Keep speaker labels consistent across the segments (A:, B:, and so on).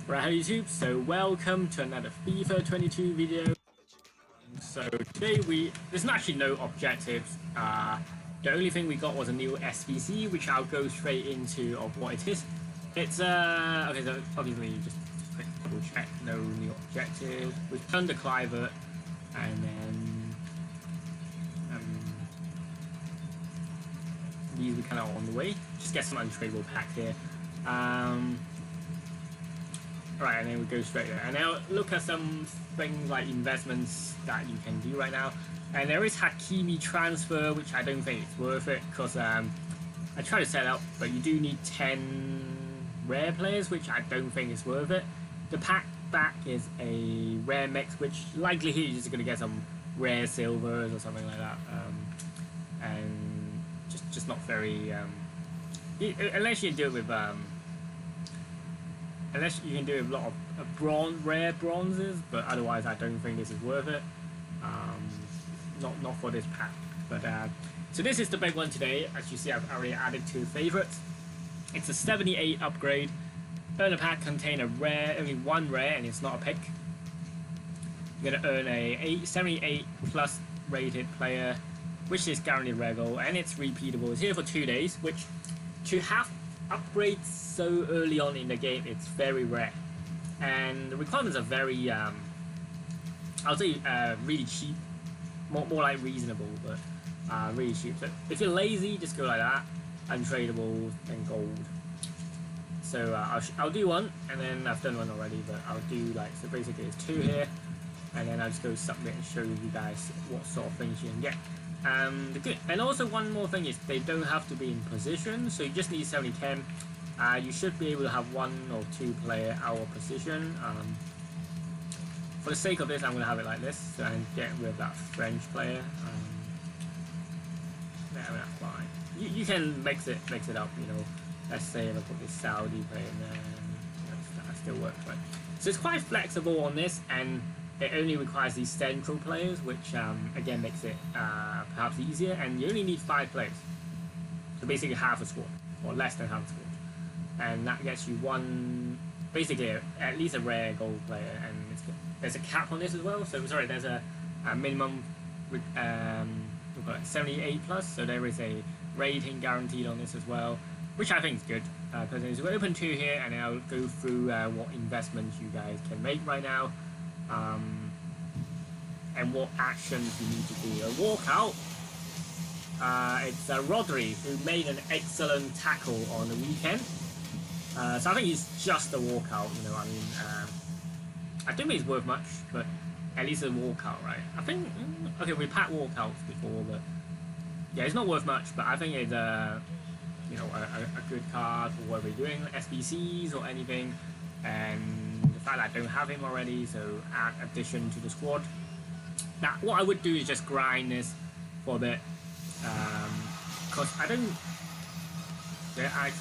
A: Right, YouTube, so welcome to another FIFA 22 video. So today there's actually no objectives. The only thing we got was a new SBC, which I'll go straight into of what it is. It's okay, so obviously just quick double check, no new objectives. We've done the Clivert, and then these are kind of on the way. Just get some untradeable pack here. Right, and then we go straight there. And now look at some things like investments that you can do right now. And there is Hakimi transfer, which I don't think it's worth it because I tried to set up, but you do need 10 rare players, which I don't think is worth it. The pack back is a rare mix, which likely here you're just going to get some rare silvers or something like that. And just not very... unless you do it with... unless you can do a lot of rare bronzes, but otherwise I don't think this is worth it. Not for this pack. But so this is the big one today. As you see, I've already added 2 favorites. It's a 78 upgrade. Earn a pack contain a rare, only 1 rare, and it's not a pick. You're gonna earn a 78 plus rated player, which is guaranteed rare goal, and it's repeatable. It's here for 2 days, which to have upgrades so early on in the game, it's very rare, and the requirements are very I'll say really cheap, more like reasonable, but really cheap. So if you're lazy, just go like that, untradeable and gold. So I'll do one, and then I've done one already, but I'll do like, so basically it's 2 here, and then I'll just go submit and show you guys what sort of things you can get. Good. And also one more thing is they don't have to be in position, so you just need 70 chem. You should be able to have 1 or 2 player out of position. For the sake of this, I'm going to have it like this, so and get rid of that French player. Yeah, that's fine. You can mix it up, you know. Let's say if I put this Saudi player in there, that still works, right? So it's quite flexible on this, and it only requires these central players, which again makes it perhaps easier, and you only need 5 players. So basically half a squad, or less than half a squad. And that gets you basically at least a rare gold player, and there's a cap on this as well. So sorry, there's a minimum 78 plus, so there is a rating guaranteed on this as well, which I think is good. Because we're open 2 here, and I'll go through what investments you guys can make right now. And what actions you need to do. A walkout. It's Rodri, who made an excellent tackle on the weekend. So I think he's just a walkout, you know. I mean, I don't think it's worth much, but at least a walkout, right? I think okay, we packed walkouts before, but yeah, it's not worth much. But I think it's you know, a good card for whether you're doing SBCs or anything, and the fact that I don't have him already, so add addition to the squad. Now, what I would do is just grind this for a bit, because I don't. Yeah,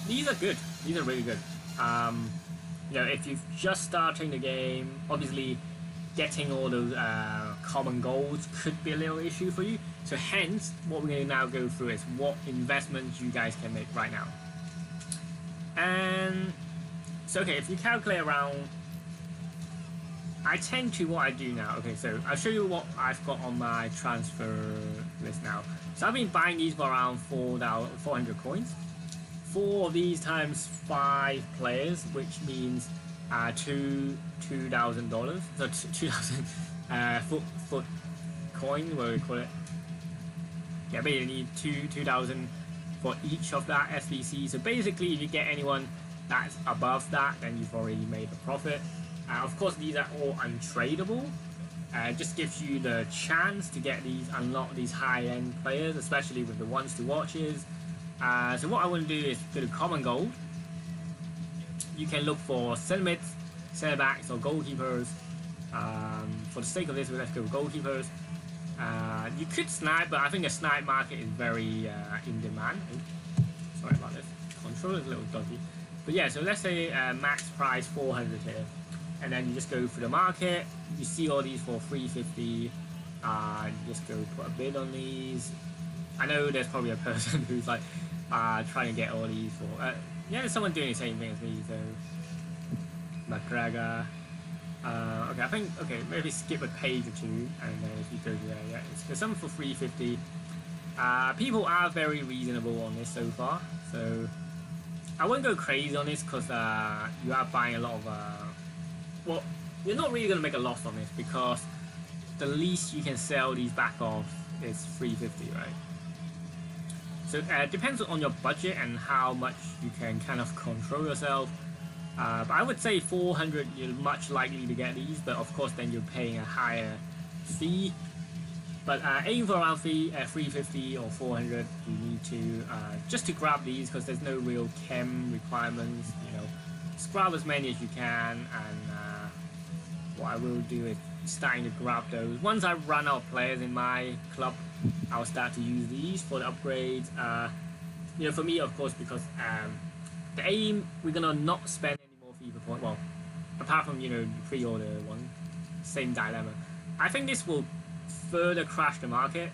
A: these are good. These are really good. You know, if you're just starting the game, obviously getting all those common golds could be a little issue for you. So hence, what we're going to now go through is what investments you guys can make right now. And so, okay, if you calculate around, I tend to, what I do now, okay, so I'll show you what I've got on my transfer list now. So I've been buying these for around 400 coins. 4 of these times 5 players, which means $2,000. So 2,000 foot coin, what do we call it? Yeah, basically you need 2,000 for each of that SBC. So basically, if you get anyone that's above that, then you've already made a profit. Of course, these are all untradeable. It just gives you the chance to get unlock these high-end players, especially with the ones to watches. So what I want to do is go to common gold. You can look for centre mids, centre backs, or goalkeepers. For the sake of this, let's go with goalkeepers. You could snipe, but I think the snipe market is very in demand. Oops, sorry about this. Control is a little dodgy. But yeah, so let's say max price 400 here. And then you just go through the market. You see all these for 350. You just go put a bid on these. I know there's probably a person who's like trying to get all these for. Yeah, there's someone doing the same thing as me. So McGregor. Okay, I think maybe skip a page or two, and then if you go to there, yeah, there's some for 350. People are very reasonable on this so far, so I won't go crazy on this because you are buying a lot of well, you're not really gonna make a loss on this because the least you can sell these back off is 350, right? So it depends on your budget and how much you can kind of control yourself. But I would say 400 you're much likely to get these, but of course then you're paying a higher fee. But aim for around 350 or 400 you need to, just to grab these because there's no real chem requirements, you know. Just grab as many as you can, and what I will do is starting to grab those. Once I run out of players in my club, I'll start to use these for the upgrades. You know, for me, of course, because the aim, we're gonna not spend any more FIFA points. Well, apart from, you know, pre-order one, same dilemma. I think this will further crash the market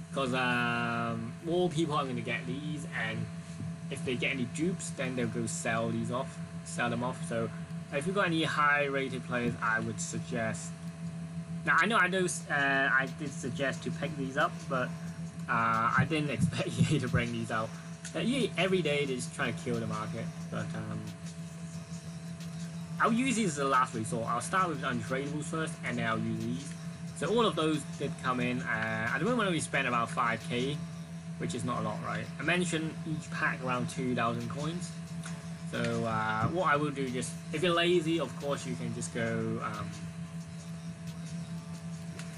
A: because more people are going to get these, and if they get any dupes, then they'll go sell them off. So if you've got any high-rated players, I would suggest. Now I know I did suggest to pick these up, but I didn't expect EA to bring these out. EA every day they're just trying to kill the market, but I'll use these as a last resort. I'll start with untradables first, and then I'll use these. So all of those did come in. At the moment we spent about 5k, which is not a lot, right? I mentioned each pack around 2,000 coins. So what I will do, just if you're lazy, of course you can just go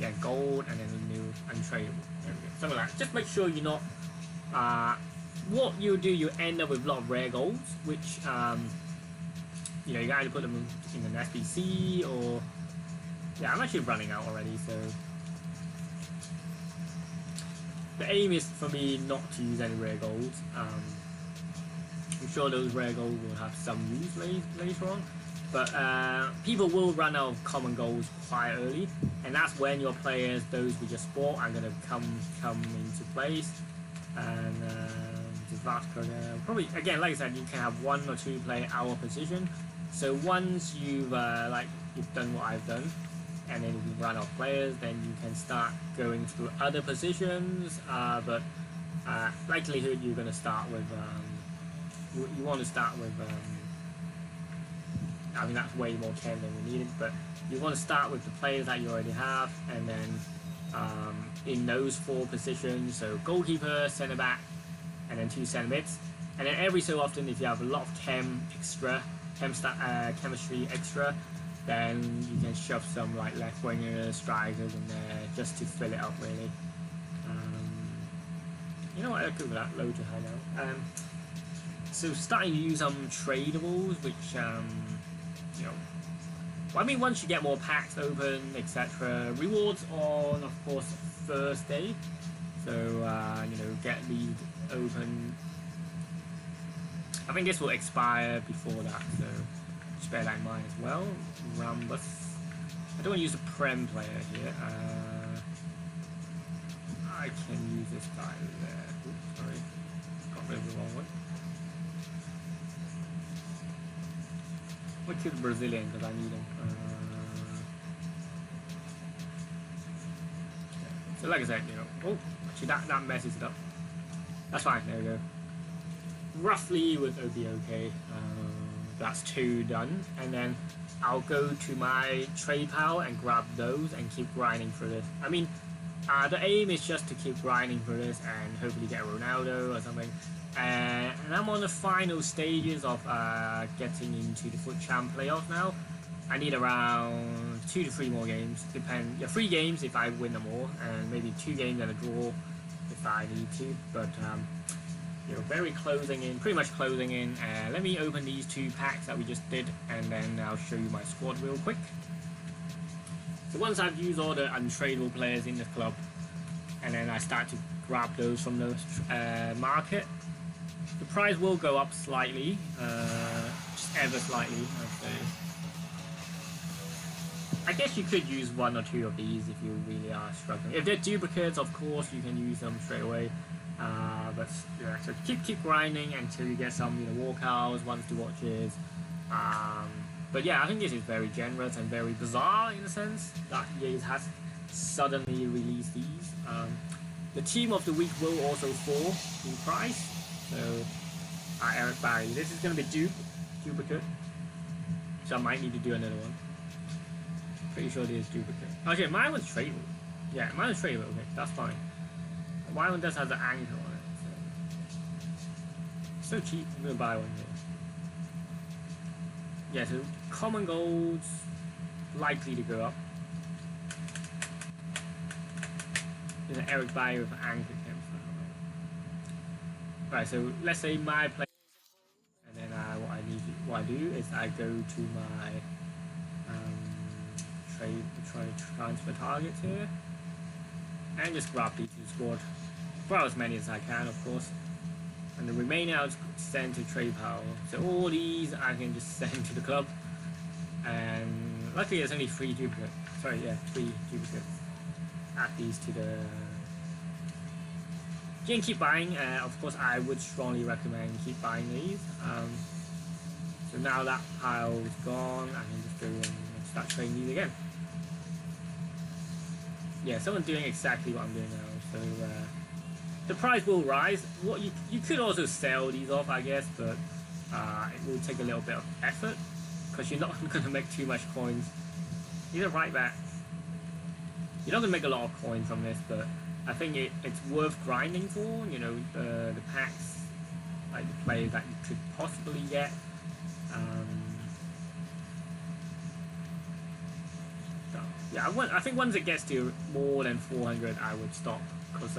A: yeah, gold and then a new untradeable. There we go. Something like that. Just make sure you're not what you do, you end up with a lot of rare golds, which you know, you gotta put them in an SBC or yeah, I'm actually running out already, so the aim is for me not to use any rare golds. I'm sure those rare golds will have some use later on, but people will run out of common golds quite early, and that's when your players, those we just bought, are gonna come into place. And probably again, like I said, you can have 1 or 2 play our position. So once you've done what I've done, and then you run out of players, then you can start going through other positions. But likelihood you're going to start with. You want to start with. I mean, that's way more chem than we needed, but you want to start with the players that you already have, and then in those 4 positions, so goalkeeper, centre back, and then 2 centre mids, and then every so often, if you have a lot of chemistry extra, then you can shove some like left wingers, strikers in there just to fill it up really. You know what, I'll go with that, low to high now. So starting to use some tradables, which you know, well, I mean, once you get more packs open, etc. Rewards on, of course, first day. So you know, get these open. I think this will expire before that, so just bear that in mind as well. Rambus. I don't want to use a Prem player here. I can use this guy there. Oops, sorry. Got rid of the wrong one. We'll keep the Brazilian because I need him. So like I said, you know, oh, actually that messes it up. That's fine, there we go. Roughly with OBOK, that's 2 done, and then I'll go to my trade pal and grab those and keep grinding for this. I mean, the aim is just to keep grinding for this and hopefully get Ronaldo or something. And I'm on the final stages of getting into the FUT Champ playoff now. I need around 2 to 3 more games, depend. Yeah, 3 games if I win them all, and maybe 2 games and a draw if I need to. But you know, pretty much closing in. Let me open these 2 packs that we just did, and then I'll show you my squad real quick. So once I've used all the untradeable players in the club, and then I start to grab those from the market, the price will go up slightly, just ever slightly, I'd say. I guess you could use 1 or 2 of these if you really are struggling. If they're duplicates, of course, you can use them straight away. But yeah, so keep grinding until you get some, you know, walkouts, 1-2 watches, But yeah, I think this is very generous and very bizarre in a sense that EA has suddenly released these. The team of the week will also fall in price. So Eric Barry. This is going to be duplicate. So I might need to do another one. Pretty sure this is duplicate. Okay, mine was tradable. Yeah, mine was tradable. Okay, that's fine. My one does have the anchor on it. So cheap. I'm going to buy one here. Yeah, so common golds likely to go up. There's an Eric Bayer with an anchor campfire. Right, so let's say my play, and then what I do is I go to my transfer targets here, and just grab these to the squad. Grab as many as I can, of course. And the remaining I'll send to trade power. So all these I can just send to the club. And luckily there's only 3 duplicates. Sorry, yeah, 3 duplicates. Add these to the... You can keep buying. Of course, I would strongly recommend keep buying these. So now that pile is gone, I can just go and start trading these again. Yeah, someone's doing exactly what I'm doing now. So the price will rise. What you could also sell these off, I guess, but it will take a little bit of effort because you're not going to make too much coins. These are right back. You're not going to make a lot of coins from this, but I think it's worth grinding for. You know, the packs, like the players that you could possibly get. So, yeah, I think once it gets to more than 400, I would stop because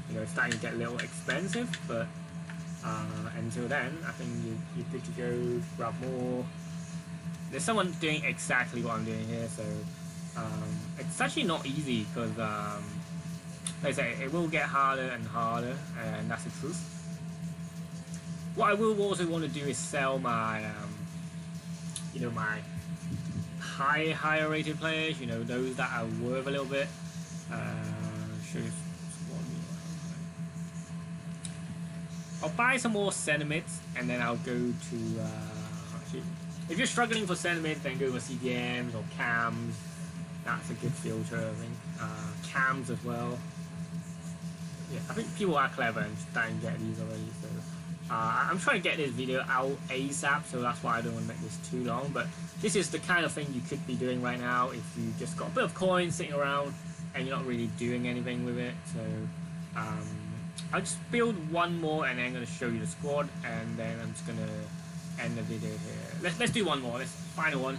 A: you know, it's starting to get a little expensive. But until then, I think you're good to go. Grab more. There's someone doing exactly what I'm doing here, so it's actually not easy because, like I say, it will get harder and harder, and that's the truth. What I will also want to do is sell my, you know, my higher rated players. You know, those that are worth a little bit. I'll buy some more Centimates, and then I'll go to. Actually, if you're struggling for Centimates, then go for CDMs or Cams. That's a good filter, I think. Cams as well. Yeah, I think people are clever and starting to get these already. So I'm trying to get this video out ASAP, so that's why I don't want to make this too long. But this is the kind of thing you could be doing right now if you just got a bit of coins sitting around and you're not really doing anything with it. So I'll just build one more, and then I'm going to show you the squad, and then I'm just going to end the video here. Let's do one more. Let's final one.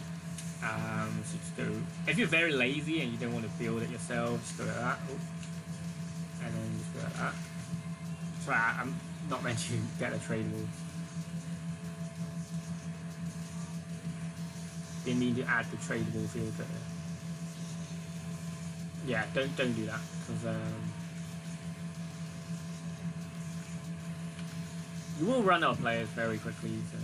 A: So just go. If you're very lazy and you don't want to build it yourself, just go like that. Oh. And then just go like that. Sorry, I'm not meant to get a tradable. They need to add the tradable filter. Yeah, don't do that because you will run out of players very quickly. So.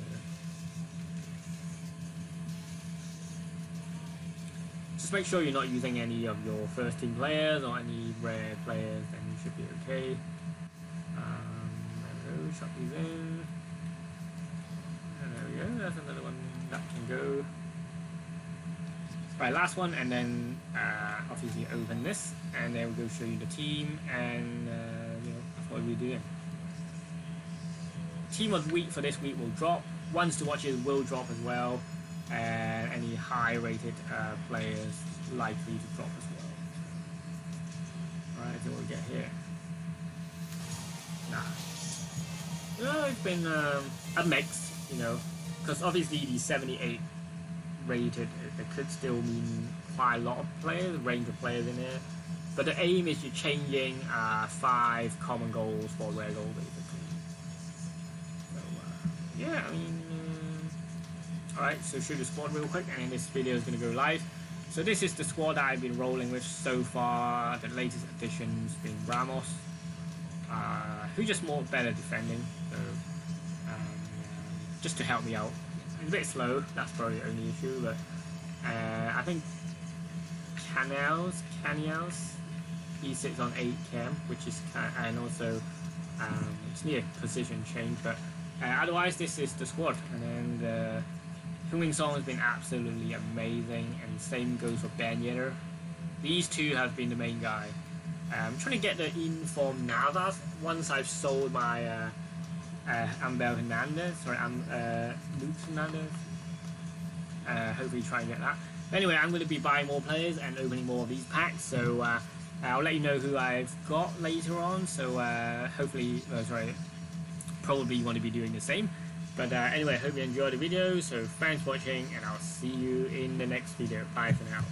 A: Just make sure you're not using any of your first team players or any rare players, then you should be okay. There we go, shot these in. And there we go, that's another one that can go. Right, last one, and then obviously open this, and then we'll go show you the team, and you know, that's what we're doing. Team of the week for this week will drop. Ones to watch it will drop as well. And any high rated players likely to drop as well. Alright, so what we get here. No, it's been a mix, you know, because obviously the 78 rated, it could still mean quite a lot of players, range of players in there. But the aim is you're changing 5 common goals for rare gold, basically. So, yeah, I mean. Alright, so show the squad real quick, and then this video is going to go live. So this is the squad that I've been rolling with so far. The latest additions being Ramos, who just more better defending, so just to help me out. He's a bit slow, that's probably the only issue, but I think Canals, he sits on 8 cam, which is and also just need a position change, but otherwise this is the squad, and then Heung-min Son has been absolutely amazing, and the same goes for Ben Yedder. These two have been the main guy. I'm trying to get the in-form Navas once I've sold my Ambel Hernandez, Luke Hernandez. Hopefully try and get that. Anyway, I'm going to be buying more players and opening more of these packs, so I'll let you know who I've got later on, so hopefully, probably you want to be doing the same. But anyway, I hope you enjoyed the video, so thanks for watching, and I'll see you in the next video. Bye for now.